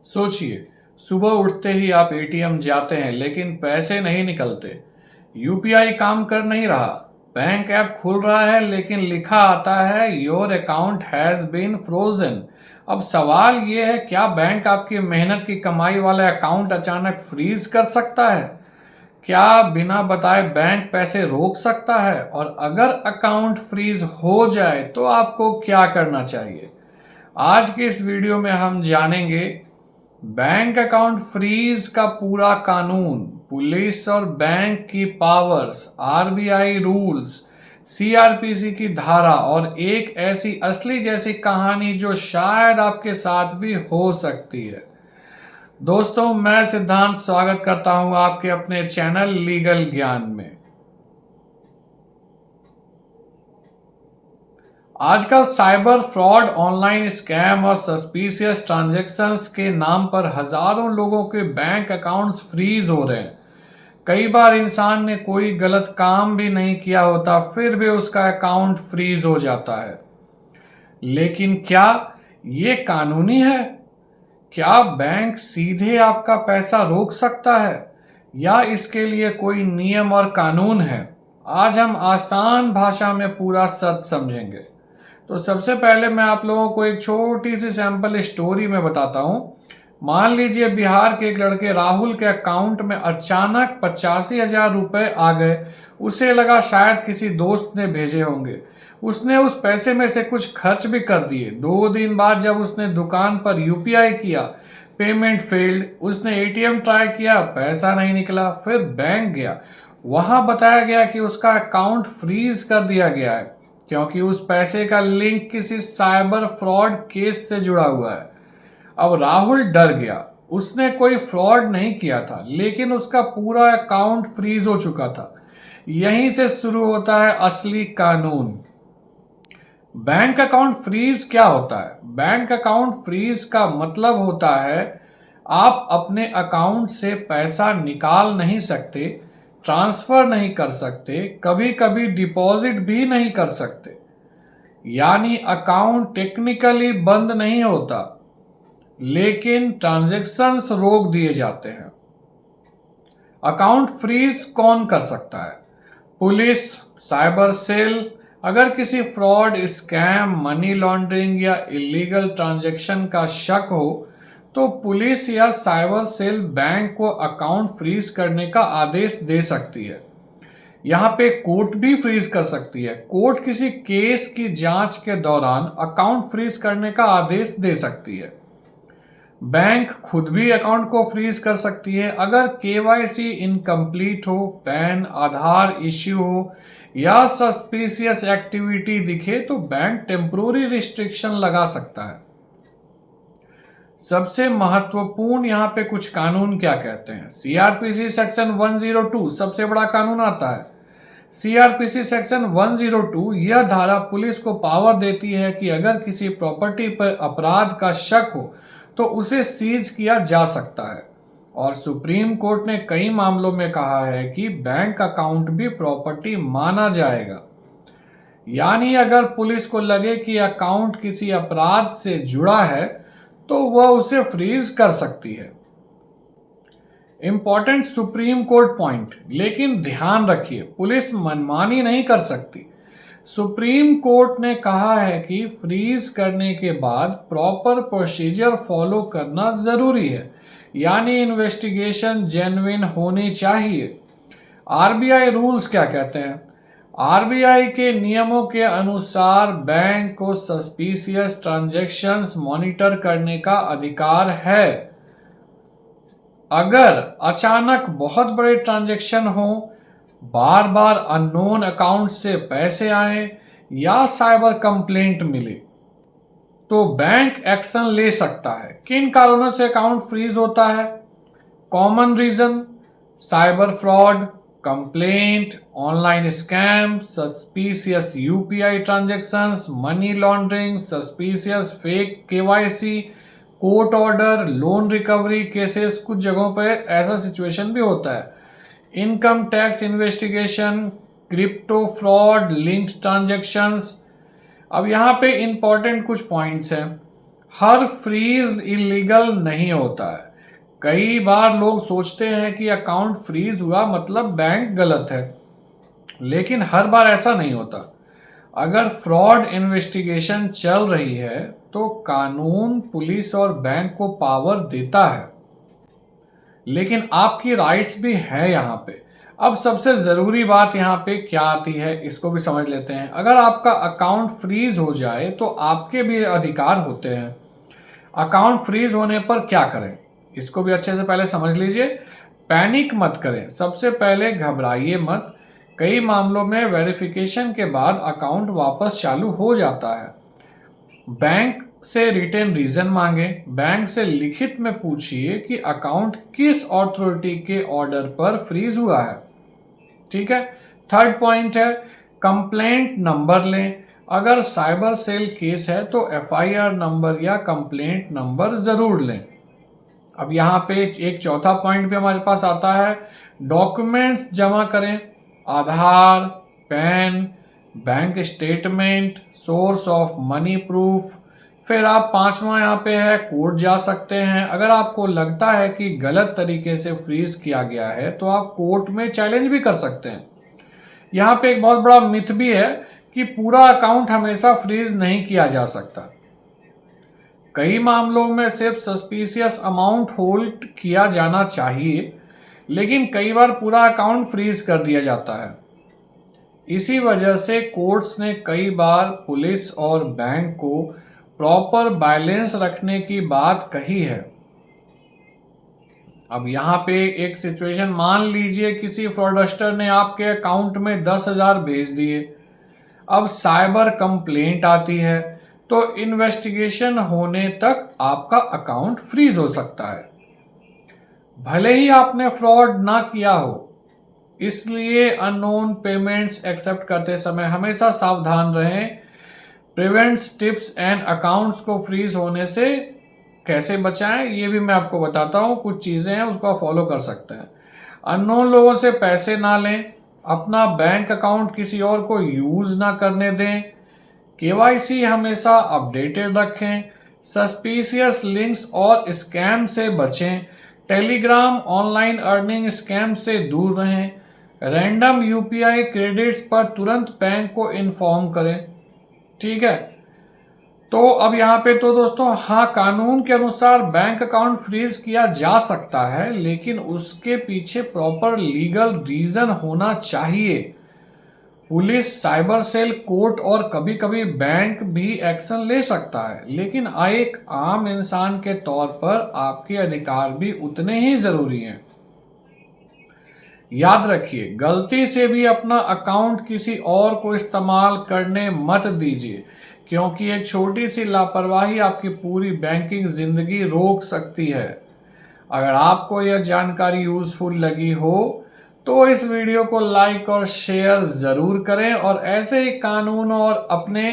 सोचिए, सुबह उठते ही आप एटीएम जाते हैं लेकिन पैसे नहीं निकलते। यूपीआई काम कर नहीं रहा। बैंक ऐप खुल रहा है लेकिन लिखा आता है your account has been frozen. अब सवाल ये है, क्या बैंक आपकी मेहनत की कमाई वाला अकाउंट अचानक फ्रीज कर सकता है? क्या बिना बताए बैंक पैसे रोक सकता है? और अगर अकाउंट फ्रीज हो जाए तो आपको क्या करना चाहिए? आज के इस वीडियो में हम जानेंगे बैंक अकाउंट फ्रीज का पूरा कानून, पुलिस और बैंक की पावर्स, आरबीआई रूल्स, सीआरपीसी की धारा और एक ऐसी असली जैसी कहानी जो शायद आपके साथ भी हो सकती है। दोस्तों, मैं सिद्धांत स्वागत करता हूं आपके अपने चैनल लीगल ज्ञान में। आजकल साइबर फ्रॉड, ऑनलाइन स्कैम और सस्पिशियस ट्रांजैक्शंस के नाम पर हजारों लोगों के बैंक अकाउंट्स फ्रीज हो रहे हैं। कई बार इंसान ने कोई गलत काम भी नहीं किया होता, फिर भी उसका अकाउंट फ्रीज हो जाता है। लेकिन क्या ये कानूनी है? क्या बैंक सीधे आपका पैसा रोक सकता है या इसके लिए कोई नियम और कानून है? आज हम आसान भाषा में पूरा सच समझेंगे। तो सबसे पहले मैं आप लोगों को एक छोटी सी सैंपल स्टोरी में बताता हूं। मान लीजिए बिहार के एक लड़के राहुल के अकाउंट में अचानक 85,000 रुपए आ गए। उसे लगा शायद किसी दोस्त ने भेजे होंगे। उसने उस पैसे में से कुछ खर्च भी कर दिए। 2 दिन बाद जब उसने दुकान पर यूपीआई किया, पेमेंट फेल्ड। उसने एटीएम ट्राई किया, पैसा नहीं निकला। फिर बैंक गया, वहां बताया गया कि उसका अकाउंट फ्रीज कर दिया गया है क्योंकि उस पैसे का लिंक किसी साइबर फ्रॉड केस से जुड़ा हुआ है। अब राहुल डर गया। उसने कोई फ्रॉड नहीं किया था लेकिन उसका पूरा अकाउंट फ्रीज हो चुका था। यहीं से शुरू होता है असली कानून। बैंक अकाउंट फ्रीज क्या होता है? बैंक अकाउंट फ्रीज का मतलब होता है आप अपने अकाउंट से पैसा निकाल नहीं सकते, ट्रांसफर नहीं कर सकते, कभी कभी डिपॉजिट भी नहीं कर सकते। यानी अकाउंट टेक्निकली बंद नहीं होता लेकिन ट्रांजैक्शंस रोक दिए जाते हैं। अकाउंट फ्रीज कौन कर सकता है? Police, cyber cell. अगर किसी फ्रॉड, स्कैम, मनी लॉन्ड्रिंग या इलीगल ट्रांजैक्शन का शक हो तो पुलिस या साइबर सेल बैंक को अकाउंट फ्रीज करने का आदेश दे सकती है। यहाँ पे कोर्ट भी फ्रीज कर सकती है। कोर्ट किसी केस की जांच के दौरान अकाउंट फ्रीज करने का आदेश दे सकती है। बैंक खुद भी अकाउंट को फ्रीज कर सकती है अगर केवाईसी इनकम्प्लीट हो, पैन, आधार इश्यू हो या सस्पिशियस एक्टिविटी दिखे तो बैंक टेम्पोररी रिस्ट्रिक्शन लगा सकता है। सबसे महत्वपूर्ण यहाँ पे कुछ कानून क्या कहते हैं? सीआरपीसी सेक्शन 102 सबसे बड़ा कानून आता है। सीआरपीसी सेक्शन 102 यह धारा पुलिस को पावर देती है कि अगर किसी प्रॉपर्टी पर अपराध का शक हो तो उसे सीज किया जा सकता है। और सुप्रीम कोर्ट ने कई मामलों में कहा है कि बैंक अकाउंट भी प्रॉपर्टी माना जाएगा। यानी अगर पुलिस को लगे कि अकाउंट किसी अपराध से जुड़ा है तो वह उसे फ्रीज कर सकती है। इंपॉर्टेंट सुप्रीम कोर्ट पॉइंट, लेकिन ध्यान रखिए, पुलिस मनमानी नहीं कर सकती। सुप्रीम कोर्ट ने कहा है कि फ्रीज करने के बाद प्रॉपर प्रोसीजर फॉलो करना जरूरी है, यानी इन्वेस्टिगेशन जेन्युइन होनी चाहिए। आरबीआई रूल्स क्या कहते हैं? आरबीआई के नियमों के अनुसार बैंक को सस्पिशियस ट्रांजैक्शंस मॉनिटर करने का अधिकार है। अगर अचानक बहुत बड़े ट्रांजैक्शन हो, बार बार अननोन अकाउंट से पैसे आए या साइबर कंप्लेंट मिले तो बैंक एक्शन ले सकता है। किन कारणों से अकाउंट फ्रीज होता है? Common reason: cyber fraud, complaint, online scam, suspicious UPI transactions, money laundering, suspicious fake KYC, court order, loan recovery cases. कुछ जगहों पे ऐसा सिचुएशन भी होता है। Income tax investigation, crypto fraud, linked transactions. अब यहाँ पे इंपॉर्टेंट कुछ पॉइंट्स हैं। हर फ्रीज इलीगल नहीं होता है। कई बार लोग सोचते हैं कि अकाउंट फ्रीज हुआ मतलब बैंक गलत है, लेकिन हर बार ऐसा नहीं होता। अगर फ्रॉड इन्वेस्टिगेशन चल रही है तो कानून पुलिस और बैंक को पावर देता है, लेकिन आपकी राइट्स भी है यहाँ पे। अब सबसे ज़रूरी बात यहाँ पे क्या आती है, इसको भी समझ लेते हैं। अगर आपका अकाउंट फ्रीज हो जाए तो आपके भी अधिकार होते हैं। अकाउंट फ्रीज होने पर क्या करें, इसको भी अच्छे से पहले समझ लीजिए। पैनिक मत करें, सबसे पहले घबराइए मत। कई मामलों में वेरिफिकेशन के बाद अकाउंट वापस चालू हो जाता है। बैंक से रिटन रीजन मांगे, बैंक से लिखित में पूछिए कि अकाउंट किस अथॉरिटी के ऑर्डर पर फ्रीज हुआ है। ठीक है। थर्ड पॉइंट है कंप्लेंट नंबर लें। अगर साइबर सेल केस है तो एफआईआर नंबर या कंप्लेंट नंबर जरूर लें। अब यहाँ पे एक चौथा पॉइंट भी हमारे पास आता है, डॉक्यूमेंट्स जमा करें। Aadhaar, PAN, bank statement, source of money proof. फिर आप पांचवा यहाँ पे है कोर्ट जा सकते हैं। अगर आपको लगता है कि गलत तरीके से फ्रीज किया गया है तो आप कोर्ट में चैलेंज भी कर सकते हैं। यहाँ पे एक बहुत बड़ा मिथ भी है कि पूरा अकाउंट हमेशा फ्रीज नहीं किया जा सकता। कई मामलों में सिर्फ सस्पिशियस अमाउंट होल्ड किया जाना चाहिए, लेकिन कई बार पूरा अकाउंट फ्रीज कर दिया जाता है। इसी वजह से कोर्ट्स ने कई बार पुलिस और बैंक को प्रॉपर बैलेंस रखने की बात कही है। अब यहाँ पे एक सिचुएशन मान लीजिए किसी फ्रॉडस्टर ने आपके अकाउंट में 10,000 भेज दिए। अब साइबर कंप्लेंट आती है तो इन्वेस्टिगेशन होने तक आपका अकाउंट फ्रीज हो सकता है, भले ही आपने फ्रॉड ना किया हो। इसलिए अननोन पेमेंट्स एक्सेप्ट करते समय हमेशा सावधान रहें। प्रिवेंट्स टिप्स एंड अकाउंट्स को फ्रीज होने से कैसे बचाएं, ये भी मैं आपको बताता हूँ। कुछ चीज़ें हैं उसको आप फॉलो कर सकते हैं। अननोन लोगों से पैसे ना लें, अपना बैंक अकाउंट किसी और को यूज़ ना करने दें, केवाईसी हमेशा अपडेटेड रखें, सस्पिशियस लिंक्स और स्कैम से बचें, टेलीग्राम ऑनलाइन अर्निंग स्कैम से दूर रहें, रैंडम यूपीआई क्रेडिट्स पर तुरंत बैंक को इन्फॉर्म करें। ठीक है। तो अब यहाँ पे तो दोस्तों हाँ, कानून के अनुसार बैंक अकाउंट फ्रीज किया जा सकता है, लेकिन उसके पीछे प्रॉपर लीगल रीजन होना चाहिए। पुलिस, साइबर सेल, कोर्ट और कभी कभी बैंक भी एक्शन ले सकता है, लेकिन एक आम इंसान के तौर पर आपके अधिकार भी उतने ही जरूरी हैं। याद रखिए, गलती से भी अपना अकाउंट किसी और को इस्तेमाल करने मत दीजिए, क्योंकि एक छोटी सी लापरवाही आपकी पूरी बैंकिंग जिंदगी रोक सकती है। अगर आपको यह जानकारी यूजफुल लगी हो तो इस वीडियो को लाइक और शेयर ज़रूर करें, और ऐसे ही कानून और अपने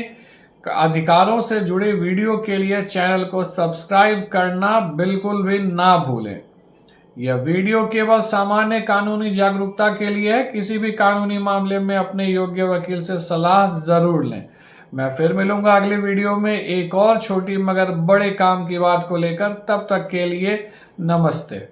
अधिकारों से जुड़े वीडियो के लिए चैनल को सब्सक्राइब करना बिल्कुल भी ना भूलें। यह वीडियो केवल सामान्य कानूनी जागरूकता के लिए है। किसी भी कानूनी मामले में अपने योग्य वकील से सलाह ज़रूर लें। मैं फिर मिलूंगा अगले वीडियो में एक और छोटी मगर बड़े काम की बात को लेकर। तब तक के लिए नमस्ते।